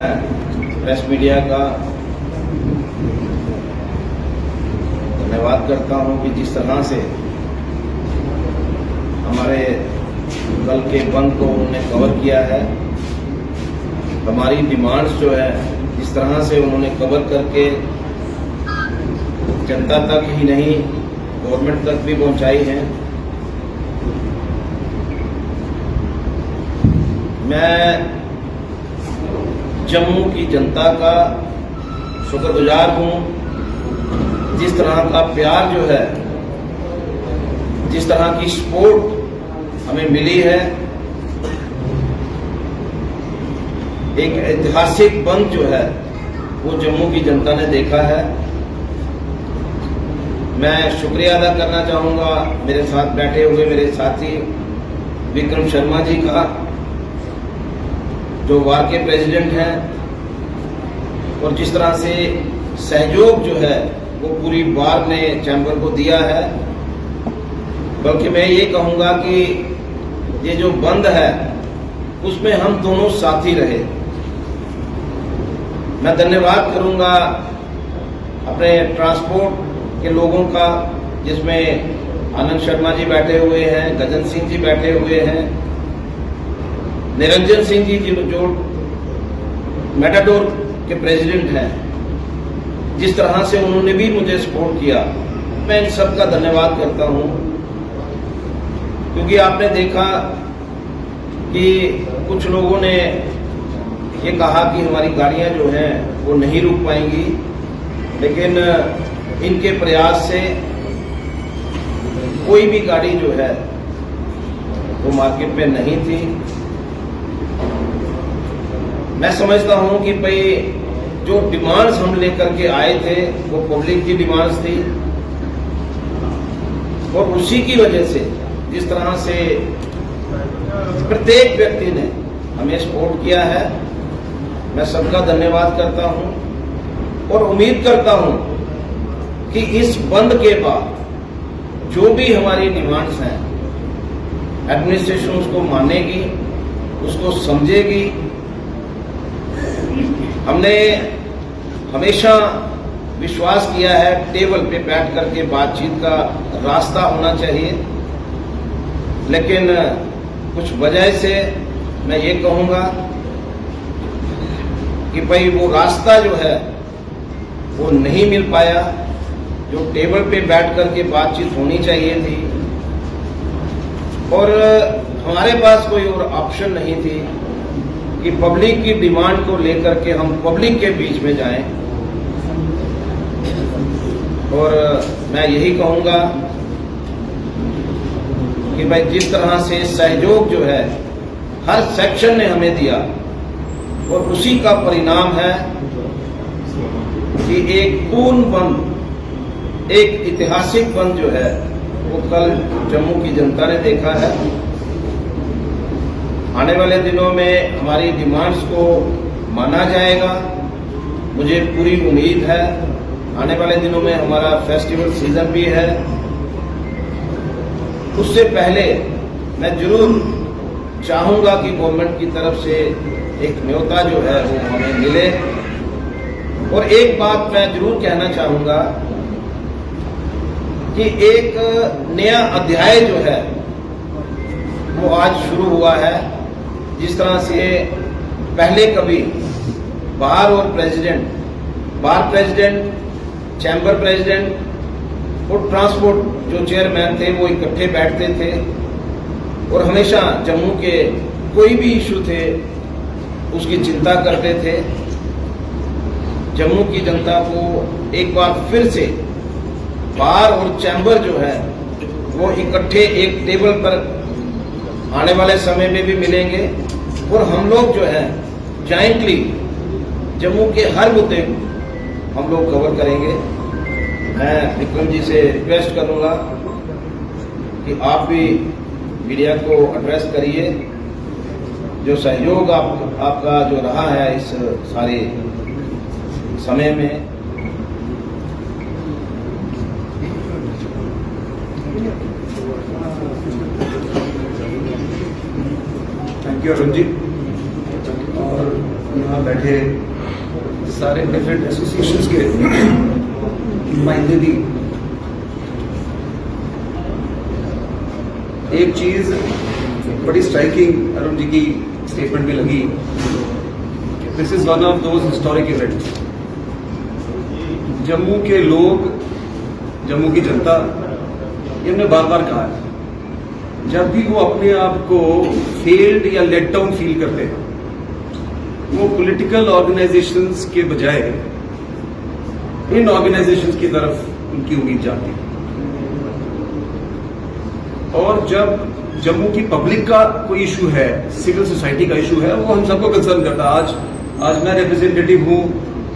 Press media का धन्यवाद करता हूं कि जिस तरह से हमारे कल के बंद को उन्होंने कवर किया है, हमारी डिमांड्स जो है जिस तरह से उन्होंने कवर करके जनता तक ही नहीं गवर्नमेंट तक भी पहुंचाई है। मैं जम्मू की जनता का शुक्रगुजार हूं। जिस तरह का प्यार जो है, जिस तरह की सपोर्ट हमें मिली है, एक ऐतिहासिक बंद जो है वो जम्मू की जनता ने देखा है। मैं शुक्रिया अदा करना चाहूंगा मेरे साथ बैठे हुए मेरे साथी विक्रम शर्मा जी का, जो वार के प्रेसिडेंट हैं, और जिस तरह से सहयोग जो है वो पूरी वार ने चैम्बर को दिया है। बल्कि मैं ये कहूंगा कि ये जो बंद है उसमें हम दोनों साथी रहे। मैं धन्यवाद करूंगा अपने ट्रांसपोर्ट के लोगों का, जिसमें आनंद शर्मा जी बैठे हुए हैं, गजन सिंह जी बैठे हुए हैं, निरंजन सिंह जी जो मेटाडोर के प्रेसिडेंट हैं। जिस तरह से उन्होंने भी मुझे सपोर्ट किया, मैं इन सब का धन्यवाद करता हूं। क्योंकि आपने देखा कि कुछ लोगों ने ये कहा कि हमारी गाड़ियां जो हैं वो नहीं रुक पाएंगी, लेकिन इनके प्रयास से कोई भी गाड़ी जो है वो मार्केट में नहीं थी। मैं समझता हूं कि भाई जो डिमांड्स हम लेकर के आए थे वो पब्लिक की डिमांड्स थी, और उसी की वजह से जिस तरह से प्रत्येक व्यक्ति ने हमें सपोर्ट किया है, मैं सबका धन्यवाद करता हूं। और उम्मीद करता हूं कि इस बंद के बाद जो भी हमारी डिमांड्स हैं, एडमिनिस्ट्रेशन उसको मानेगी, उसको समझेगी। हमने हमेशा विश्वास किया है टेबल पे बैठ करके बातचीत का रास्ता होना चाहिए, लेकिन कुछ वजह से मैं ये कहूंगा कि भाई वो रास्ता जो है वो नहीं मिल पाया। जो टेबल पे बैठ करके बातचीत होनी चाहिए थी, और हमारे पास कोई और ऑप्शन नहीं थी कि पब्लिक की डिमांड को लेकर के हम पब्लिक के बीच में जाएं। और मैं यही कहूंगा कि भाई जिस तरह से सहयोग जो है हर सेक्शन ने हमें दिया, और उसी का परिणाम है कि एक पूर्ण बंद, एक ऐतिहासिक बंद जो है वो कल जम्मू की जनता ने देखा है। आने वाले दिनों में हमारी डिमांड्स को माना जाएगा, मुझे पूरी उम्मीद है। आने वाले दिनों में हमारा फेस्टिवल सीजन भी है। उससे पहले मैं जरूर चाहूंगा कि गवर्नमेंट की तरफ से एक न्योता जो है वो हमें मिले। और एक बात मैं जरूर कहना चाहूंगा कि एक नया अध्याय जो है वो आज शुरू हुआ है। जिस तरह से पहले कभी बार और प्रेसिडेंट, बार प्रेसिडेंट, चैम्बर प्रेसिडेंट और ट्रांसपोर्ट जो चेयरमैन थे वो इकट्ठे बैठते थे, और हमेशा जम्मू के कोई भी इशू थे उसकी चिंता करते थे। जम्मू की जनता को एक बार फिर से बार और चैम्बर जो है वो इकट्ठे एक टेबल पर आने वाले समय में भी मिलेंगे, और हम लोग जो है जॉइंटली जम्मू के हर मुद्दे को हम लोग कवर करेंगे। मैं विक्रम जी से रिक्वेस्ट करूंगा कि आप भी मीडिया को एड्रेस करिए। जो सहयोग आपका जो रहा है इस सारे समय में, थैंक यू अरुण जी। और यहाँ बैठे सारे डिफरेंट एसोसिएशंस के नुमाइंदे भी, एक चीज बड़ी स्ट्राइकिंग अरुण जी की स्टेटमेंट में लगी, this is one of those historic events. Jammu के लोग, जम्मू की जनता, ये हमने बार बार कहा है, जब भी वो अपने आप को फेल्ड या लेट डाउन फील करते हैं, वो पॉलिटिकल ऑर्गेनाइजेशंस के बजाय इन ऑर्गेनाइजेशंस की तरफ उनकी उम्मीद जाती है। और जब जम्मू की पब्लिक का कोई इशू है, सिविल सोसाइटी का इशू है, वो हम सबको कंसर्न करता है। आज मैं रिप्रेजेंटेटिव हूं,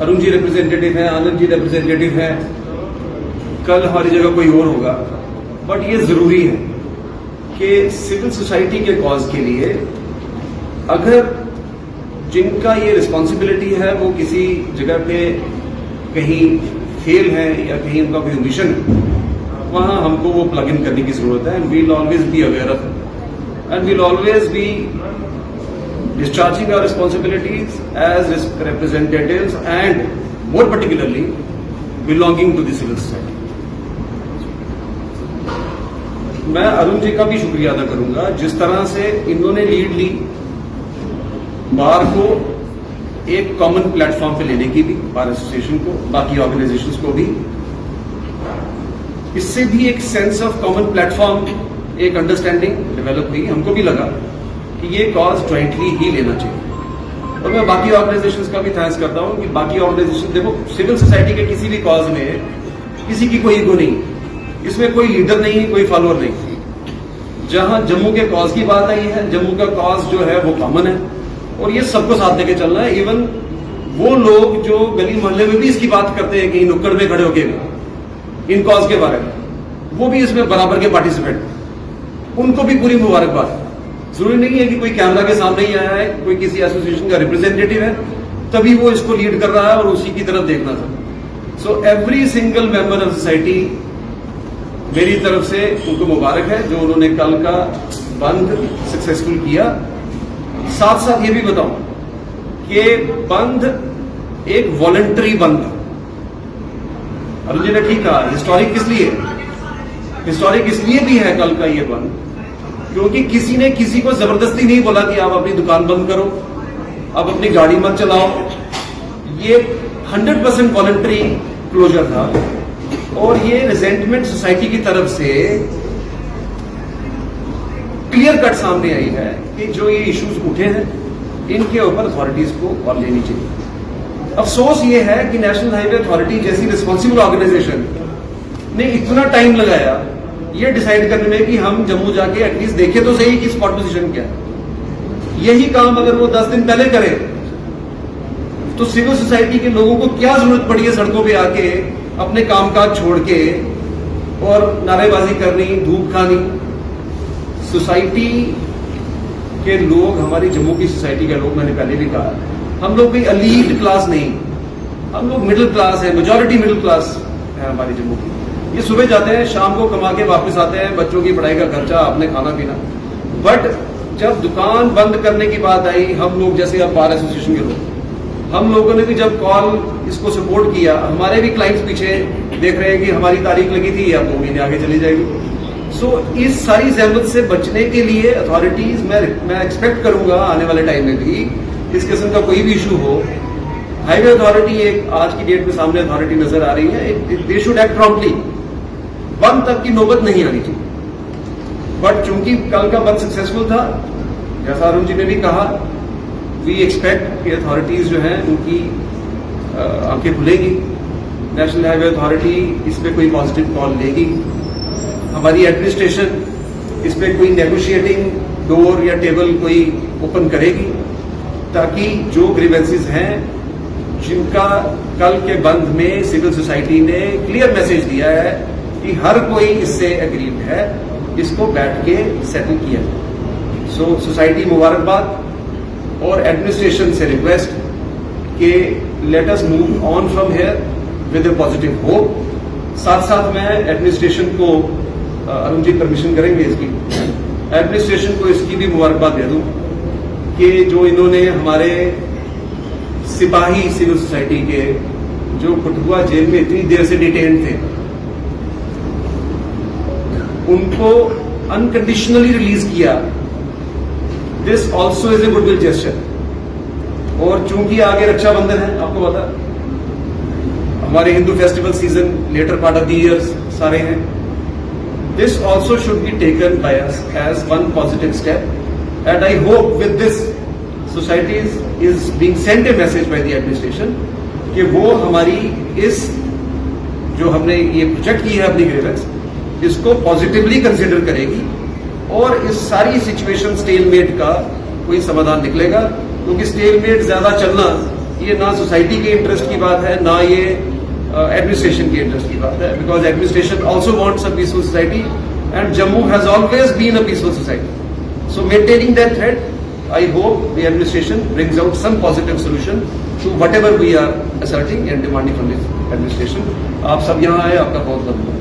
अरुण जी रिप्रेजेंटेटिव है, आनंद जी रिप्रेजेंटेटिव है, कल हमारी जगह कोई और होगा। बट ये जरूरी है कि सिविल सोसाइटी के कॉज के लिए अगर जिनका ये रिस्पॉन्सिबिलिटी है वो किसी जगह पे कहीं फेल है या कहीं उनका कोई मिशन है, वहां हमको वो प्लग इन करने की जरूरत है। And we will always be aware of it and we will always be discharging our responsibilities as representatives and more particularly belonging to the civil society. मैं अरुण जी का भी शुक्रिया अदा करूंगा, जिस तरह से इन्होंने लीड ली बार को एक कॉमन प्लेटफॉर्म पे लेने की भी, बार एसोसिएशन को, बाकी ऑर्गेनाइजेशंस को भी। इससे भी एक सेंस ऑफ कॉमन प्लेटफॉर्म, एक अंडरस्टैंडिंग डेवलप हुई। हमको भी लगा कि ये कॉज ज्वाइंटली ही लेना चाहिए। और मैं बाकी ऑर्गेनाइजेशंस का भी थैंक्स करता हूं कि बाकी ऑर्गेनाइजेशन, देखो सिविल सोसाइटी के किसी भी कॉज में किसी की कोई ईगो नहीं, इसमें कोई लीडर नहीं, कोई फॉलोअर नहीं। जहां जम्मू के कॉज की बात आई है, जम्मू का कॉज जो है वो कॉमन है और ये सबको साथ लेके चलना है। इवन वो लोग जो गली मोहल्ले में भी इसकी बात करते हैं, कहीं नुक्कड़ में खड़े होकर इन कॉज के बारे में, वो भी इसमें बराबर के पार्टिसिपेंट, उनको भी पूरी मुबारकबाद। जरूरी नहीं है कि कोई कैमरा के सामने ही आया है, कोई किसी एसोसिएशन का रिप्रेजेंटेटिव है तभी वो इसको लीड कर रहा है और उसी की तरफ देखना था। So every single member of society, मेरी तरफ से उनको मुबारक है जो उन्होंने कल का बंद सक्सेसफुल किया। साथ साथ ये भी बताऊं कि बंद एक वॉलंटरी बंद, अरुण जी ने ठीक कहा, हिस्टोरिक किस लिए? हिस्टोरिक इसलिए भी है कल का ये बंद क्योंकि किसी ने किसी को जबरदस्ती नहीं बोला कि आप अपनी दुकान बंद करो, आप अपनी गाड़ी मत चलाओ। ये 100% वॉलंटरी क्लोजर था और ये रिजेंटमेंट सोसाइटी की तरफ से क्लियर कट सामने आई है कि जो ये इश्यूज उठे हैं इनके ऊपर अथॉरिटीज को और लेनी चाहिए। अफसोस ये है कि नेशनल हाईवे अथॉरिटी जैसी रिस्पॉन्सिबल ऑर्गेनाइजेशन ने इतना टाइम लगाया ये डिसाइड करने में कि हम जम्मू जाके एटलीस्ट देखे तो सही कि स्पॉट पोजीशन क्या है। यही काम अगर वो 10 दिन पहले करे तो सिविल सोसाइटी के लोगों को क्या जरूरत पड़ी है सड़कों पे आके अपने कामकाज छोड़ के और नारेबाजी करनी, धूप खानी। सोसाइटी के लोग, हमारी जम्मू की सोसाइटी के लोग, मैंने पहले भी कहा, हम लोग कोई अलीट क्लास नहीं, हम लोग मिडिल क्लास है, मेजॉरिटी मिडिल क्लास है हमारी जम्मू की। ये सुबह जाते हैं, शाम को कमा के वापस आते हैं, बच्चों की पढ़ाई का खर्चा, अपने खाना पीना। बट जब दुकान बंद करने की बात आई, हम लोग जैसे अब बार एसोसिएशन के लोग, हम लोगों ने भी जब कॉल इसको सपोर्ट किया, हमारे भी क्लाइंट्स पीछे देख रहे हैं कि हमारी तारीख लगी थी, अब 2 महीने आगे चली जाएगी। सो इस सारी जहमत से बचने के लिए अथॉरिटीज, मैं एक्सपेक्ट करूंगा आने वाले टाइम में भी इस किस्म का कोई भी इशू हो, हाईवे अथॉरिटी एक आज की डेट में सामने अथॉरिटी नजर आ रही है, दे शुड एक्ट प्रॉम्प्टली। बंद तक की नौबत नहीं आनी चाहिए। बट चूंकि कल का बंद सक्सेसफुल था, जैसा अरुण जी ने भी कहा, वी एक्सपेक्ट कि अथॉरिटीज जो हैं उनकी आंखें खुलेगी, नेशनल हाईवे अथॉरिटी इस पे कोई पॉजिटिव कॉल लेगी, हमारी एडमिनिस्ट्रेशन इस पे कोई नेगोशिएटिंग डोर या टेबल कोई ओपन करेगी ताकि जो ग्रीवेंसेस हैं जिनका कल के बंद में सिविल सोसाइटी ने क्लियर मैसेज दिया है कि हर कोई इससे एग्रीड है, इसको बैठ के सेटल किया। सो सोसाइटी मुबारकबाद और एडमिनिस्ट्रेशन से रिक्वेस्ट कि let us move on from here with a positive hope. साथ साथ मैं एडमिनिस्ट्रेशन को, अरुण जी परमिशन करेंगे इसकी, एडमिनिस्ट्रेशन को इसकी भी मुबारकबाद दे दूं कि जो इन्होंने हमारे सिपाही सिविल सोसाइटी के जो कठुआ जेल में इतनी देर से डिटेन थे, उनको अनकंडीशनली रिलीज किया। This also is a goodwill gesture. और चूंकि आगे रक्षाबंधन है, आपको पता, हमारे Hindu festival season later part of the year सारे हैं। This also should be taken by us as one positive step, and I hope with this societies is being sent a message by the administration कि वो हमारी इस जो हमने ये project की है अपनी ग्रीवेंस, इसको पॉजिटिवली कंसिडर करेगी और इस सारी सिचुएशन स्टेलमेट का कोई समाधान निकलेगा। क्योंकि स्टेलमेट ज्यादा चलना ये ना सोसाइटी के इंटरेस्ट की बात है, ना ये एडमिनिस्ट्रेशन के इंटरेस्ट की बात है, because administration also wants a peaceful society and Jammu has always been a peaceful society. So maintaining that thread, I hope the administration brings out some positive solution to whatever we are asserting and demanding from the administration. आप सब यहाँ आए, आपका बहुत बहुत